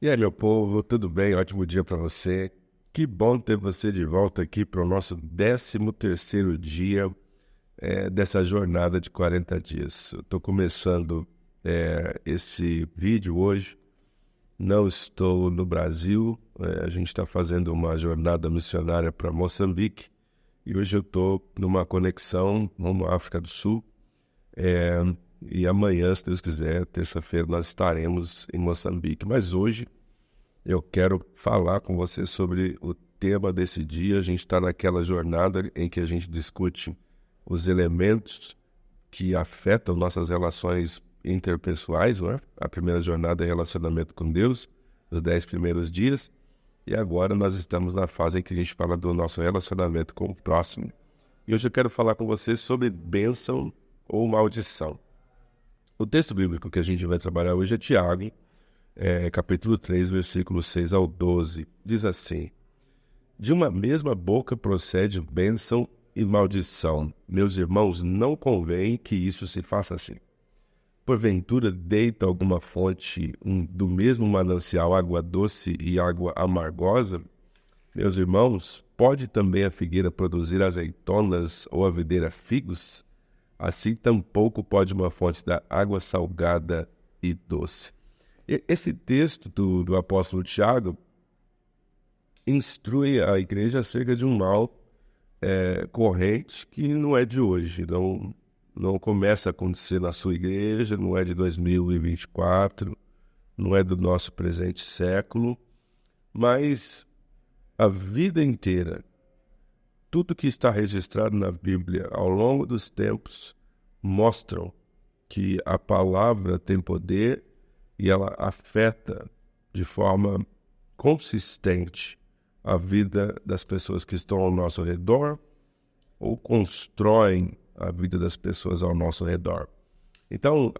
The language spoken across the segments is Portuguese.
E aí, meu povo, tudo bem? Ótimo dia para você. Que bom ter você de volta aqui para o nosso 13º dia dessa jornada de 40 dias. Eu estou começando esse vídeo hoje. Não estou no Brasil, a gente está fazendo uma jornada missionária para Moçambique e hoje eu estou numa conexão rumo à África do Sul. E amanhã, se Deus quiser, terça-feira, nós estaremos em Moçambique. Mas hoje eu quero falar com você sobre o tema desse dia. A gente está naquela jornada em que a gente discute os elementos que afetam nossas relações interpessoais, não é? A primeira jornada é relacionamento com Deus, os 10 primeiros dias. E agora nós estamos na fase em que a gente fala do nosso relacionamento com o próximo. E hoje eu quero falar com você sobre bênção ou maldição. O texto bíblico que a gente vai trabalhar hoje é Tiago, capítulo 3, versículos 6 ao 12. Diz assim: de uma mesma boca procede bênção e maldição. Meus irmãos, não convém que isso se faça assim. Porventura deita alguma fonte do mesmo manancial água doce e água amargosa? Meus irmãos, pode também a figueira produzir azeitonas ou a videira figos? Assim tampouco pode uma fonte dar água salgada e doce. Esse texto do apóstolo Tiago instrui a igreja acerca de um mal corrente que não é de hoje, não começa a acontecer na sua igreja, não é de 2024, não é do nosso presente século, mas a vida inteira, tudo que está registrado na Bíblia ao longo dos tempos mostram que a palavra tem poder e ela afeta de forma consistente a vida das pessoas que estão ao nosso redor ou constroem a vida das pessoas ao nosso redor. Então,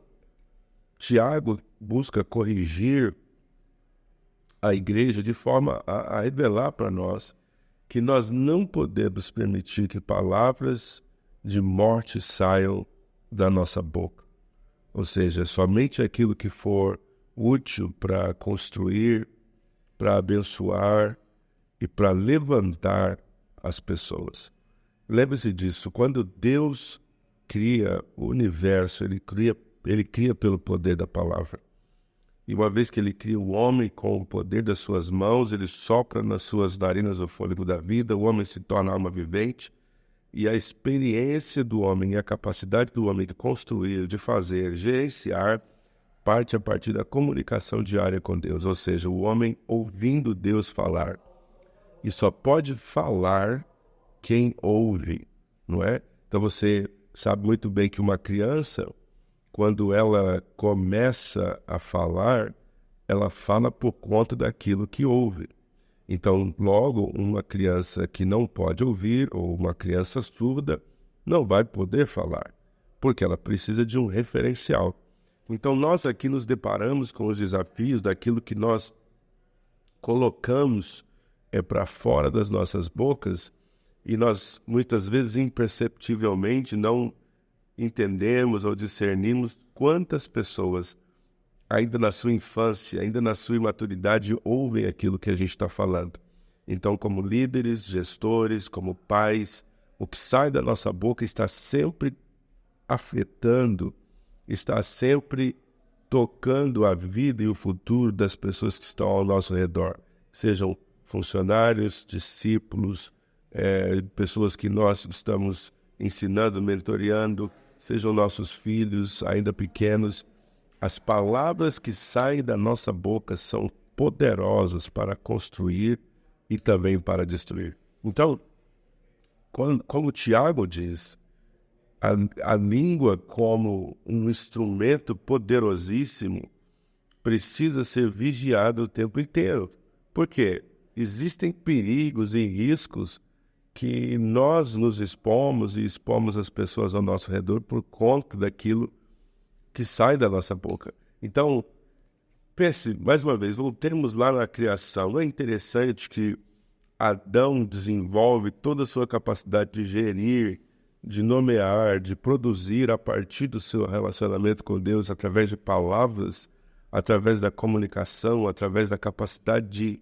Tiago busca corrigir a igreja de forma a revelar para nós que nós não podemos permitir que palavras de morte saiam da nossa boca. Ou seja, somente aquilo que for útil para construir, para abençoar e para levantar as pessoas. Lembre-se disso, quando Deus cria o universo, ele cria pelo poder da palavra. E uma vez que ele cria o homem com o poder das suas mãos, ele sopra nas suas narinas o fôlego da vida, o homem se torna alma vivente, e a experiência do homem e a capacidade do homem de construir, de fazer, gerenciar, parte a partir da comunicação diária com Deus, ou seja, o homem ouvindo Deus falar. E só pode falar quem ouve, não é? Então você sabe muito bem que uma criança, quando ela começa a falar, ela fala por conta daquilo que ouve. Então, logo, uma criança que não pode ouvir, ou uma criança surda, não vai poder falar, porque ela precisa de um referencial. Então, nós aqui nos deparamos com os desafios daquilo que nós colocamos para fora das nossas bocas, e nós, muitas vezes, imperceptivelmente, não entendemos ou discernimos quantas pessoas, ainda na sua infância, ainda na sua imaturidade, ouvem aquilo que a gente está falando. Então, como líderes, gestores, como pais, o que sai da nossa boca está sempre afetando, está sempre tocando a vida e o futuro das pessoas que estão ao nosso redor, sejam funcionários, discípulos, pessoas que nós estamos ensinando, mentoreando, sejam nossos filhos ainda pequenos. As palavras que saem da nossa boca são poderosas para construir e também para destruir. Então, como Tiago diz, a língua como um instrumento poderosíssimo precisa ser vigiada o tempo inteiro. Por quê? Existem perigos e riscos que nós nos expomos e expomos as pessoas ao nosso redor por conta daquilo que sai da nossa boca. Então, pense, mais uma vez, voltemos lá na criação. Não é interessante que Adão desenvolve toda a sua capacidade de gerir de nomear, de produzir a partir do seu relacionamento com Deus, através de palavras, através da comunicação, através da capacidade de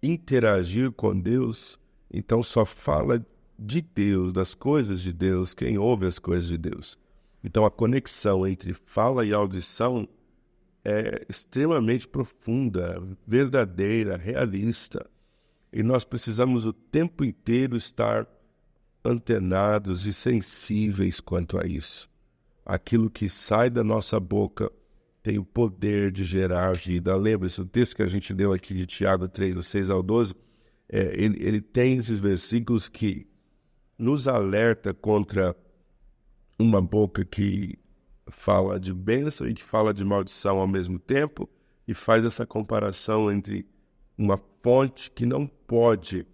interagir com Deus, então só fala de Deus, das coisas de Deus, quem ouve as coisas de Deus. Então a conexão entre fala e audição é extremamente profunda, verdadeira, realista. E nós precisamos o tempo inteiro estar antenados e sensíveis quanto a isso. Aquilo que sai da nossa boca tem o poder de gerar vida. Lembre-se, o texto que a gente leu aqui de Tiago 3, do 6 ao 12, ele tem esses versículos que nos alerta contra uma boca que fala de bênção e que fala de maldição ao mesmo tempo, e faz essa comparação entre uma fonte que não pode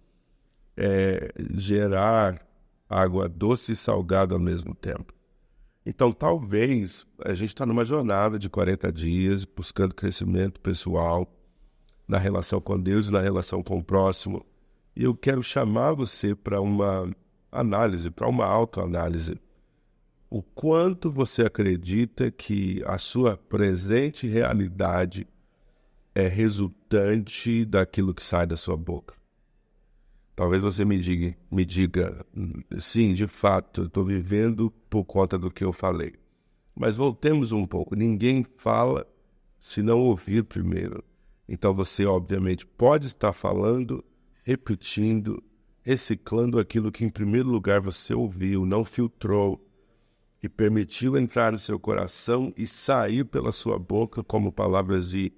gerar água doce e salgada ao mesmo tempo. Então, talvez a gente está numa jornada de 40 dias, buscando crescimento pessoal, na relação com Deus e na relação com o próximo. E eu quero chamar você para uma análise, para uma autoanálise. O quanto você acredita que a sua presente realidade é resultante daquilo que sai da sua boca? Talvez você me diga, sim, de fato, eu estou vivendo por conta do que eu falei. Mas voltemos um pouco. Ninguém fala se não ouvir primeiro. Então você, obviamente, pode estar falando, repetindo, reciclando aquilo que, em primeiro lugar, você ouviu, não filtrou e permitiu entrar no seu coração e sair pela sua boca como palavras de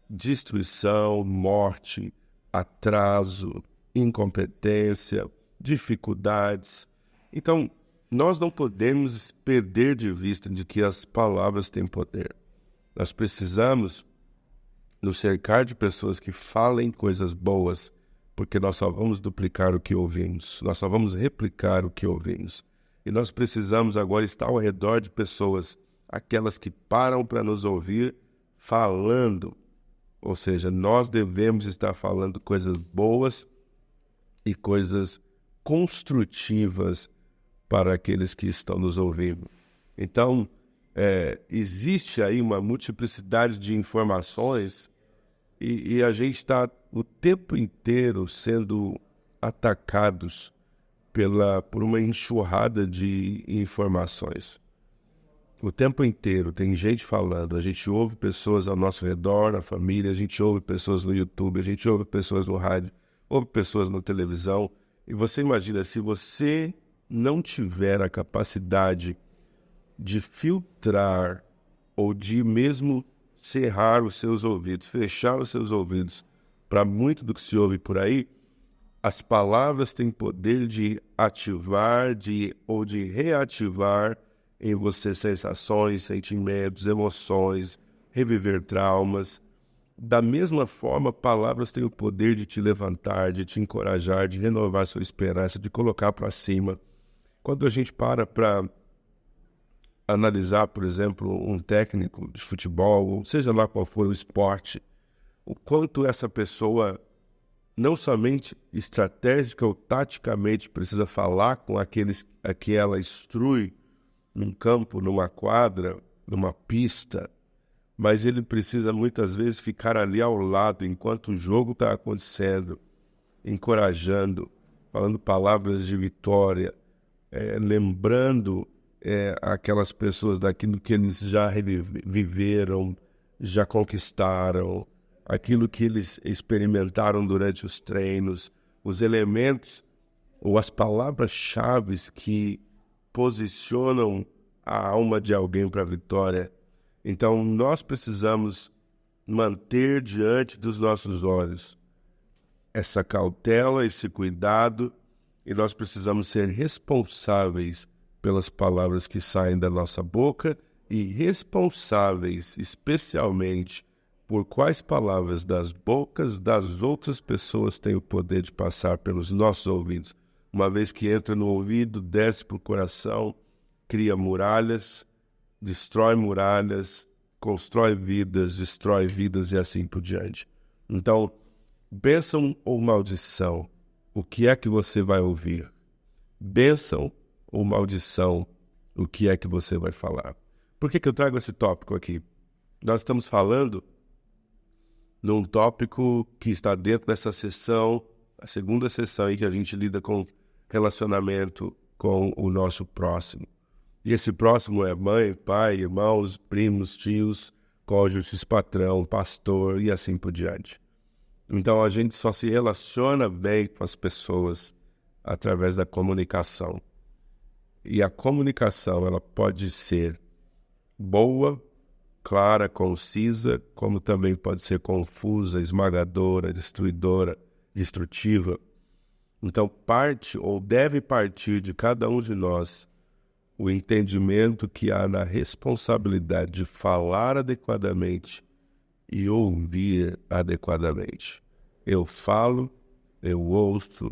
destruição, morte, atraso, incompetência, dificuldades. Então, nós não podemos perder de vista de que as palavras têm poder. Nós precisamos nos cercar de pessoas que falem coisas boas, porque nós só vamos duplicar o que ouvimos, nós só vamos replicar o que ouvimos. E nós precisamos agora estar ao redor de pessoas, aquelas que param para nos ouvir falando. Ou seja, nós devemos estar falando coisas boas e coisas construtivas para aqueles que estão nos ouvindo. Então, existe aí uma multiplicidade de informações e a gente está o tempo inteiro sendo atacados por uma enxurrada de informações. O tempo inteiro tem gente falando, a gente ouve pessoas ao nosso redor, na família, a gente ouve pessoas no YouTube, a gente ouve pessoas no rádio, ouve pessoas na televisão. E você imagina, se você não tiver a capacidade de filtrar ou de mesmo cerrar os seus ouvidos, fechar os seus ouvidos para muito do que se ouve por aí, as palavras têm poder de ativar ou de reativar em você sensações, sentimentos, emoções, reviver traumas. Da mesma forma, palavras têm o poder de te levantar, de te encorajar, de renovar sua esperança, de colocar para cima. Quando a gente para analisar, por exemplo, um técnico de futebol, ou seja lá qual for o esporte, o quanto essa pessoa, não somente estratégica ou taticamente, precisa falar com aqueles a que ela instrui num campo, numa quadra, numa pista, mas ele precisa muitas vezes ficar ali ao lado enquanto o jogo está acontecendo, encorajando, falando palavras de vitória, lembrando aquelas pessoas daquilo que eles já viveram, já conquistaram, aquilo que eles experimentaram durante os treinos, os elementos ou as palavras-chave que posicionam a alma de alguém para a vitória. Então, nós precisamos manter diante dos nossos olhos essa cautela, esse cuidado, e nós precisamos ser responsáveis pelas palavras que saem da nossa boca e responsáveis, especialmente, por quais palavras das bocas das outras pessoas têm o poder de passar pelos nossos ouvidos. Uma vez que entra no ouvido, desce para o coração, cria muralhas, destrói muralhas, constrói vidas, destrói vidas e assim por diante. Então, bênção ou maldição, o que é que você vai ouvir? Bênção ou maldição, o que é que você vai falar? Por que eu trago esse tópico aqui? Nós estamos falando num tópico que está dentro dessa sessão, a segunda sessão em que a gente lida com relacionamento com o nosso próximo. E esse próximo é mãe, pai, irmãos, primos, tios, cônjuges, patrão, pastor e assim por diante. Então a gente só se relaciona bem com as pessoas através da comunicação. E a comunicação, ela pode ser boa, clara, concisa, como também pode ser confusa, esmagadora, destruidora, destrutiva. Então parte ou deve partir de cada um de nós o entendimento que há na responsabilidade de falar adequadamente e ouvir adequadamente. Eu falo, eu ouço,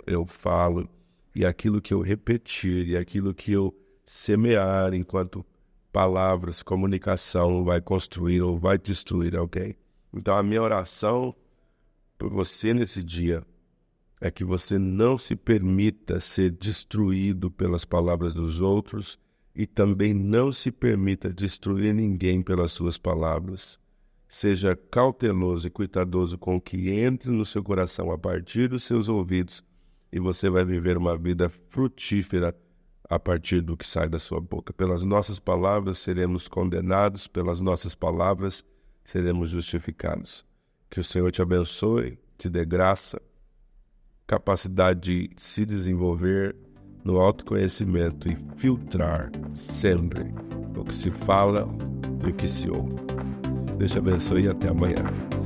eu falo, e aquilo que eu repetir, e aquilo que eu semear enquanto palavras, comunicação vai construir ou vai destruir alguém. Então a minha oração por você nesse dia é que você não se permita ser destruído pelas palavras dos outros e também não se permita destruir ninguém pelas suas palavras. Seja cauteloso e cuidadoso com o que entra no seu coração a partir dos seus ouvidos e você vai viver uma vida frutífera a partir do que sai da sua boca. Pelas nossas palavras seremos condenados, pelas nossas palavras seremos justificados. Que o Senhor te abençoe, te dê graça, capacidade de se desenvolver no autoconhecimento e filtrar sempre o que se fala e o que se ouve. Deus te abençoe e até amanhã.